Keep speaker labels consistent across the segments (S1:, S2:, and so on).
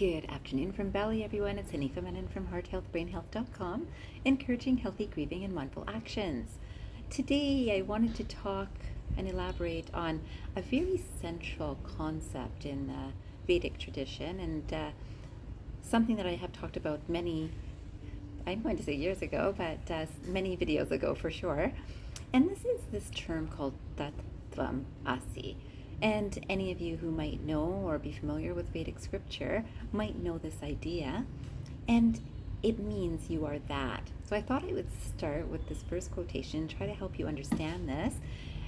S1: Good afternoon from Bali, everyone. It's Hanifa Menon from hearthealthbrainhealth.com, encouraging healthy grieving and mindful actions. Today, I wanted to talk and elaborate on a very central concept in the Vedic tradition, and something that I have talked about I'm going to say years ago, but many videos ago for sure. And this is this term called Tat Tvam Asi. And any of you who might know or be familiar with Vedic scripture might know this idea. And it means you are that. So I thought I would start with this first quotation, try to help you understand this.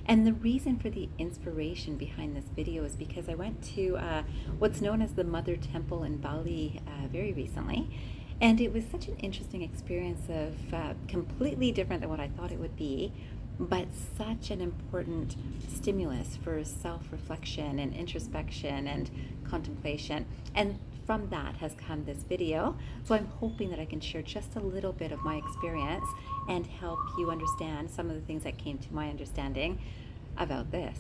S1: And the reason for the inspiration behind this video is because I went to what's known as the Mother Temple in Bali very recently. And it was such an interesting experience of completely different than what I thought it would be, but such an important stimulus for self-reflection and introspection and contemplation. And from that has come this video. So I'm hoping that I can share just a little bit of my experience and help you understand some of the things that came to my understanding about this.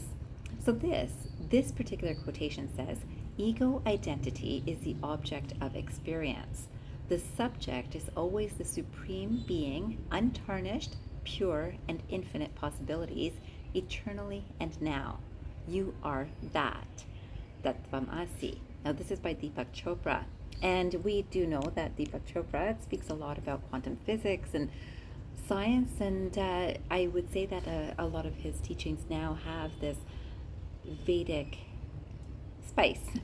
S1: So this particular quotation says, ego identity is the object of experience. The subject is always the supreme being, untarnished, pure, and infinite possibilities, eternally and now. You are that. Tat Tvam Asi. Now this is by Deepak Chopra. And we do know that Deepak Chopra speaks a lot about quantum physics and science, and I would say that a lot of his teachings now have this Vedic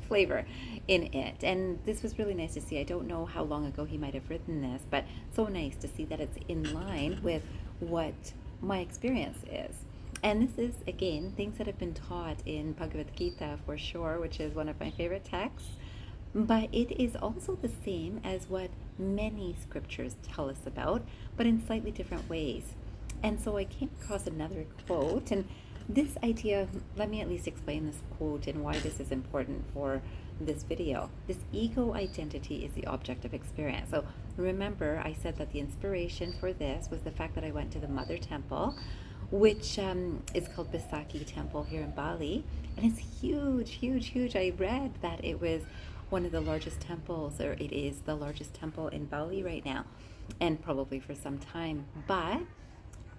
S1: flavor in it, and this was really nice to see. I don't know how long ago he might have written this, but so nice to see that it's in line with what my experience is. And this is, again, things that have been taught in Bhagavad Gita for sure, which is one of my favorite texts, but it is also the same as what many scriptures tell us about, but in slightly different ways. And so I came across another quote, and this idea, let me at least explain this quote and why this is important for this video. This ego identity is the object of experience. So remember, I said that the inspiration for this was the fact that I went to the Mother Temple, which is called Besakih Temple here in Bali. And it's huge, huge, huge. I read that it was one of the largest temples, or it is the largest temple in Bali right now, and probably for some time. But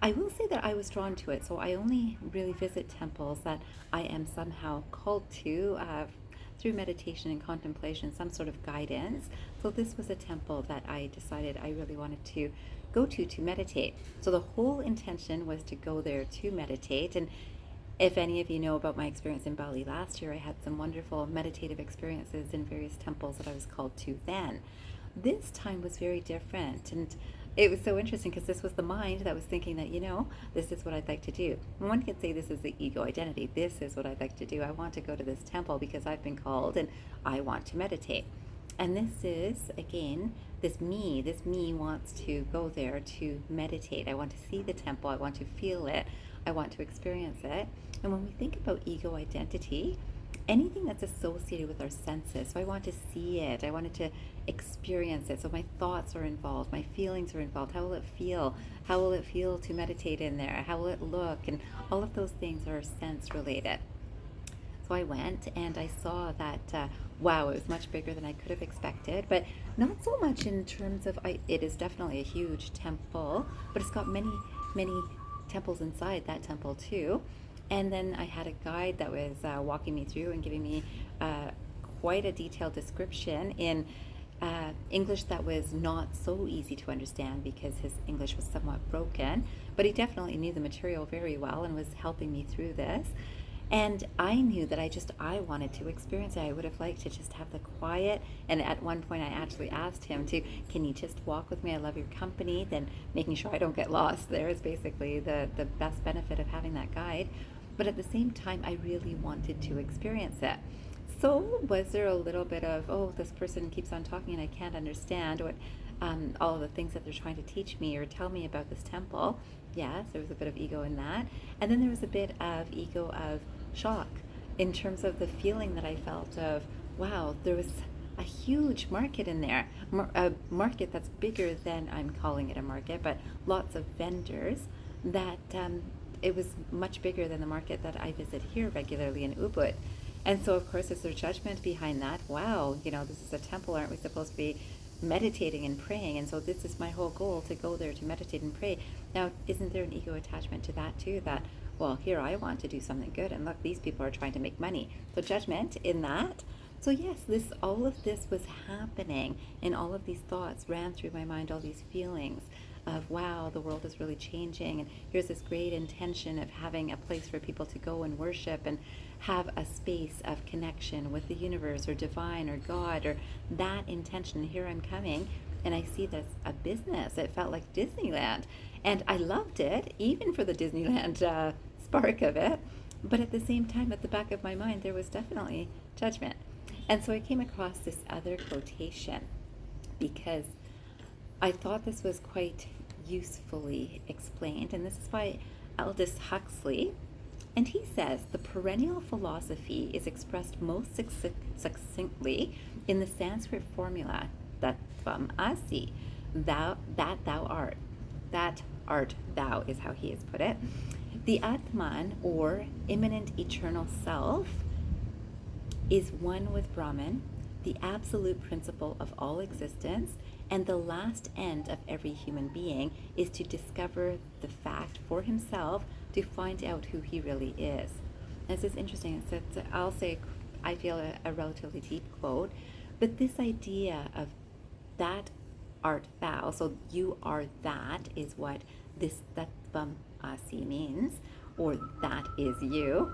S1: I will say that I was drawn to it, so I only really visit temples that I am somehow called to through meditation and contemplation, some sort of guidance. So this was a temple that I decided I really wanted to go to meditate. So the whole intention was to go there to meditate. And if any of you know about my experience in Bali last year, I had some wonderful meditative experiences in various temples that I was called to then. This time was very different, and it was so interesting because this was the mind that was thinking that, this is what I'd like to do. One could say this is the ego identity. This is what I'd like to do. I want to go to this temple because I've been called and I want to meditate. And this is, again, this me wants to go there to meditate. I want to see the temple. I want to feel it. I want to experience it. And when we think about ego identity, anything that's associated with our senses. So I want to see it. I wanted to experience it. So my thoughts are involved. My feelings are involved. How will it feel? How will it feel to meditate in there? How will it look? And all of those things are sense related. So I went and I saw that, wow, it was much bigger than I could have expected, but not so much in terms of, it is definitely a huge temple, but it's got many, many temples inside that temple too. And then I had a guide that was walking me through and giving me quite a detailed description in English that was not so easy to understand because his English was somewhat broken, but he definitely knew the material very well and was helping me through this. And I knew that I wanted to experience it. I would have liked to just have the quiet. And at one point I actually asked him can you just walk with me? I love your company. Then making sure I don't get lost there is basically the best benefit of having that guide. But at the same time, I really wanted to experience it. So was there a little bit of, this person keeps on talking and I can't understand what all of the things that they're trying to teach me or tell me about this temple? Yes, there was a bit of ego in that. And then there was a bit of ego of shock in terms of the feeling that I felt of, wow, there was a huge market in there, a market that's bigger than, I'm calling it a market, but lots of vendors that it was much bigger than the market that I visit here regularly in Ubud. And so, of course, is there judgment behind that? Wow, this is a temple. Aren't we supposed to be meditating and praying? And so this is my whole goal, to go there to meditate and pray. Now, isn't there an ego attachment to that too? That, well, here I want to do something good, and look, these people are trying to make money. So judgment in that. So yes, all of this was happening, and all of these thoughts ran through my mind, all these feelings of, wow, the world is really changing, and here's this great intention of having a place for people to go and worship and have a space of connection with the universe or divine or God, or that intention. Here I'm coming, and I see this a business. It felt like Disneyland, and I loved it, even for the Disneyland spark of it. But at the same time, at the back of my mind, there was definitely judgment. And so I came across this other quotation because I thought this was quite usefully explained, and this is by Aldous Huxley. And he says, the perennial philosophy is expressed most succinctly in the Sanskrit formula, Tat Tvam Asi, thou art. That art thou is how he has put it. The Atman, or immanent eternal self, is one with Brahman, the absolute principle of all existence, and the last end of every human being is to discover the fact for himself, to find out who he really is. This is interesting. So I'll say, I feel a relatively deep quote, but this idea of that art thou, so you are that, is what this Tat Tvam Asi means, or that is you.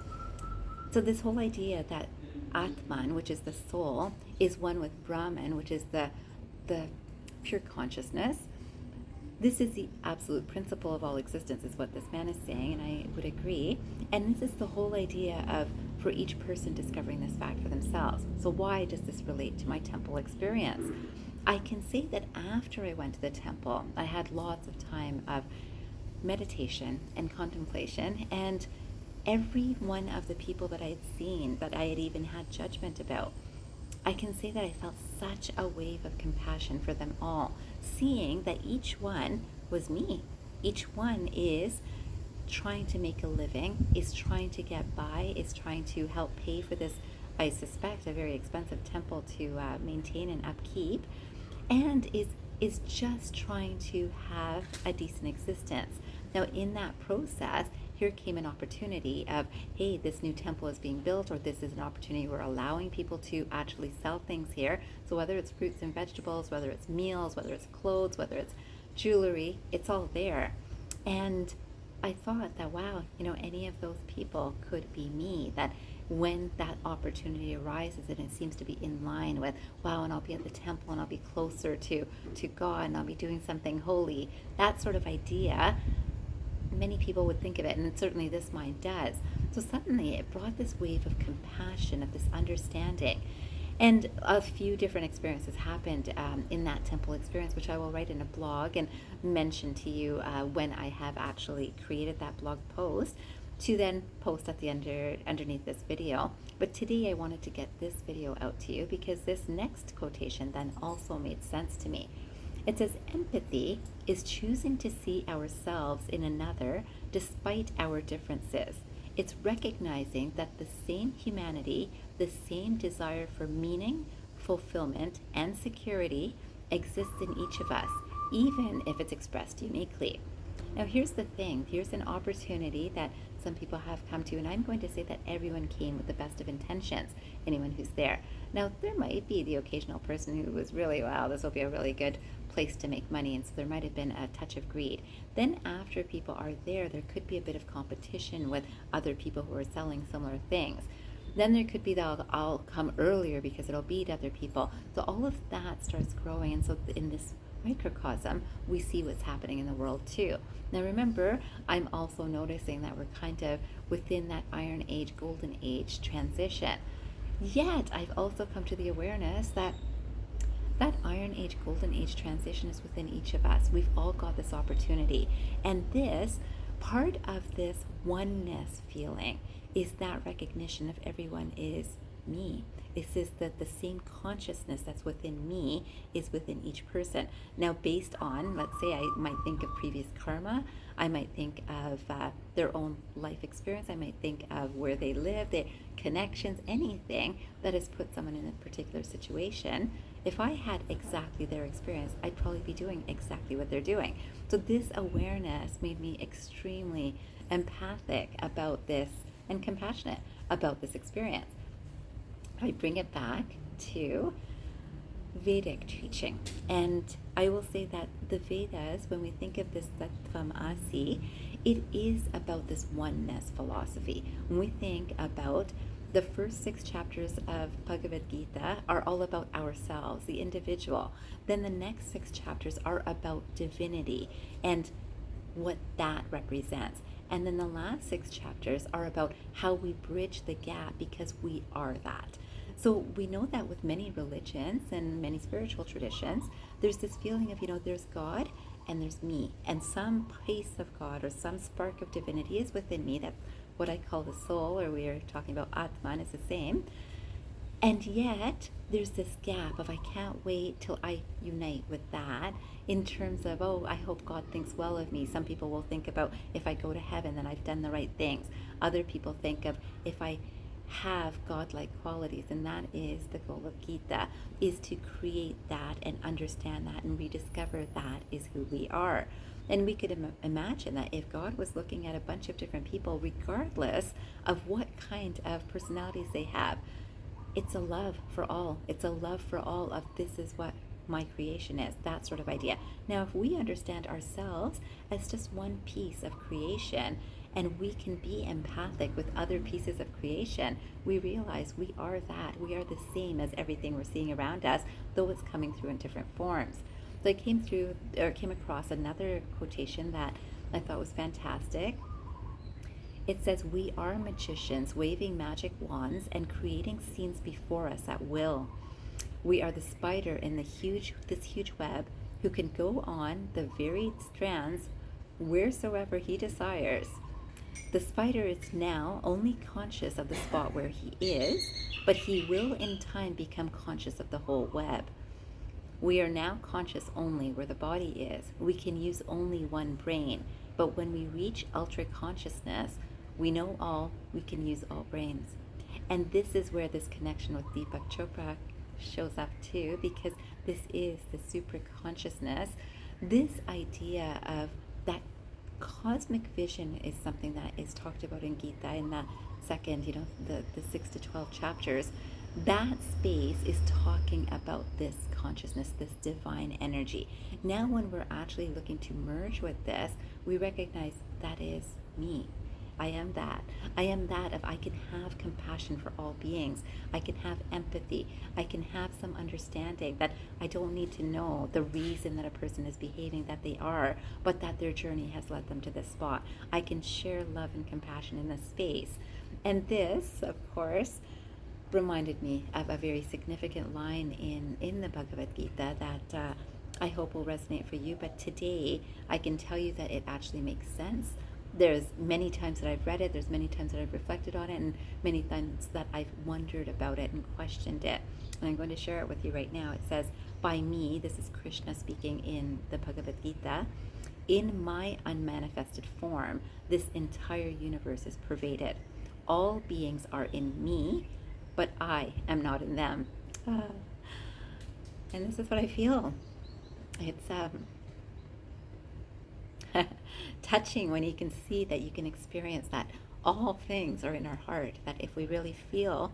S1: So this whole idea that Atman, which is the soul, is one with Brahman, which is the pure consciousness. This is the absolute principle of all existence, is what this man is saying, and I would agree. And this is the whole idea of, for each person, discovering this fact for themselves. So why does this relate to my temple experience? I can say that after I went to the temple, I had lots of time of meditation and contemplation, and every one of the people that I had seen, that I had even had judgment about, I can say that I felt such a wave of compassion for them all, seeing that each one was me. Each one is trying to make a living, is trying to get by, is trying to help pay for this, I suspect, a very expensive temple to maintain and upkeep, and is just trying to have a decent existence. Now, in that process, here came an opportunity of, hey, this new temple is being built, or this is an opportunity we're allowing people to actually sell things here. So whether it's fruits and vegetables, whether it's meals, whether it's clothes, whether it's jewelry, it's all there. And I thought that, wow, any of those people could be me, that when that opportunity arises and it seems to be in line with, wow, and I'll be at the temple and I'll be closer to God and I'll be doing something holy, that sort of idea, many people would think of it, and certainly this mind does. So suddenly it brought this wave of compassion, of this understanding. And a few different experiences happened in that temple experience, which I will write in a blog and mention to you when I have actually created that blog post, to then post at the underneath this video. But today I wanted to get this video out to you because this next quotation then also made sense to me. It says, empathy is choosing to see ourselves in another despite our differences. It's recognizing that the same humanity, the same desire for meaning, fulfillment, and security exists in each of us, even if it's expressed uniquely. Now here's the thing, here's an opportunity that some people have come to, and I'm going to say that everyone came with the best of intentions, anyone who's there. Now there might be the occasional person who was really, wow, this will be a really good place to make money, and so there might have been a touch of greed. Then after people are there could be a bit of competition with other people who are selling similar things. Then there could be that I'll come earlier because it'll beat other people. So all of that starts growing, and so in this microcosm, we see what's happening in the world too. Now remember, I'm also noticing that we're kind of within that Iron Age, Golden Age transition. Yet I've also come to the awareness that that Iron Age, Golden Age transition is within each of us. We've all got this opportunity. And this, part of this oneness feeling, is that recognition of everyone is me. It says that the same consciousness that's within me is within each person. Now, based on, let's say I might think of previous karma, I might think of their own life experience, I might think of where they live, their connections, anything that has put someone in a particular situation. If I had exactly their experience, I'd probably be doing exactly what they're doing. So this awareness made me extremely empathic about this and compassionate about this experience. I bring it back to Vedic teaching. And I will say that the Vedas, when we think of this Tat Tvam Asi, it is about this oneness philosophy. When we think about the first 6 chapters of Bhagavad Gita are all about ourselves, the individual. Then the next 6 chapters are about divinity and what that represents. And then the last 6 chapters are about how we bridge the gap because we are that. So we know that with many religions and many spiritual traditions, there's this feeling of, there's God and there's me. And some piece of God or some spark of divinity is within me. That's what I call the soul, or we are talking about Atman, is the same. And yet, there's this gap of I can't wait till I unite with that in terms of, I hope God thinks well of me. Some people will think about if I go to heaven, then I've done the right things. Other people think of if I have godlike qualities, and that is the goal of Gita, is to create that and understand that and rediscover that is who we are. And we could imagine that if God was looking at a bunch of different people, regardless of what kind of personalities they have, it's a love for all. It's a love for all of this is what my creation is, that sort of idea. Now, if we understand ourselves as just one piece of creation, and we can be empathic with other pieces of creation, we realize we are that. We are the same as everything we're seeing around us, though it's coming through in different forms. So I came across another quotation that I thought was fantastic. It says, "We are magicians waving magic wands and creating scenes before us at will. We are the spider in this huge web who can go on the varied strands wheresoever he desires. The spider is now only conscious of the spot where he is, but he will in time become conscious of the whole web. We are now conscious only where the body is. We can use only one brain, but when we reach ultra consciousness, we know all, we can use all brains." And this is where this connection with Deepak Chopra shows up too, because this is the super consciousness. This idea of that cosmic vision is something that is talked about in Gita in that second, the 6 to 12 chapters. That space is talking about this consciousness, this divine energy. Now, when we're actually looking to merge with this, we recognize that is me. I am that. I am that if I can have compassion for all beings. I can have empathy. I can have some understanding that I don't need to know the reason that a person is behaving that they are, but that their journey has led them to this spot. I can share love and compassion in this space. And this, of course, reminded me of a very significant line in the Bhagavad Gita that I hope will resonate for you. But today, I can tell you that it actually makes sense. There's many times that I've read it, there's many times that I've reflected on it, and many times that I've wondered about it and questioned it. And I'm going to share it with you right now. It says, "By me," this is Krishna speaking in the Bhagavad Gita, "in my unmanifested form, this entire universe is pervaded. All beings are in me, but I am not in them." And this is what I feel. It's touching when you can see that you can experience that all things are in our heart, that if we really feel,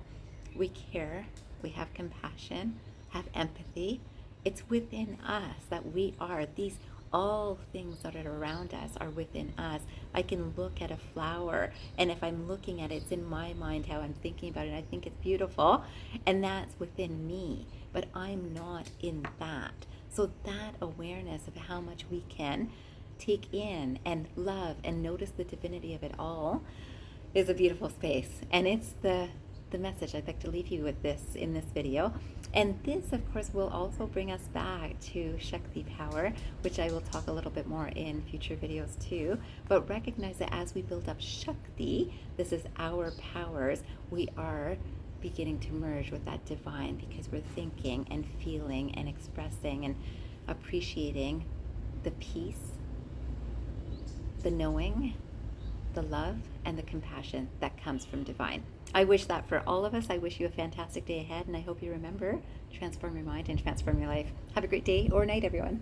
S1: we care, we have compassion, have empathy, it's within us that we are. These all things that are around us are within us. I can look at a flower, and if I'm looking at it, it's in my mind how I'm thinking about it. I think it's beautiful, and that's within me, but I'm not in that. So that awareness of how much we can take in and love and notice the divinity of it all is a beautiful space. And it's the message I'd like to leave you with this in this video. And this, of course, will also bring us back to Shakti power, which I will talk a little bit more in future videos too. But recognize that as we build up Shakti, this is our powers, we are beginning to merge with that divine, because we're thinking and feeling and expressing and appreciating the peace, the knowing, the love, and the compassion that comes from divine. I wish that for all of us. I wish you a fantastic day ahead, and I hope you remember, transform your mind and transform your life. Have a great day or night, everyone.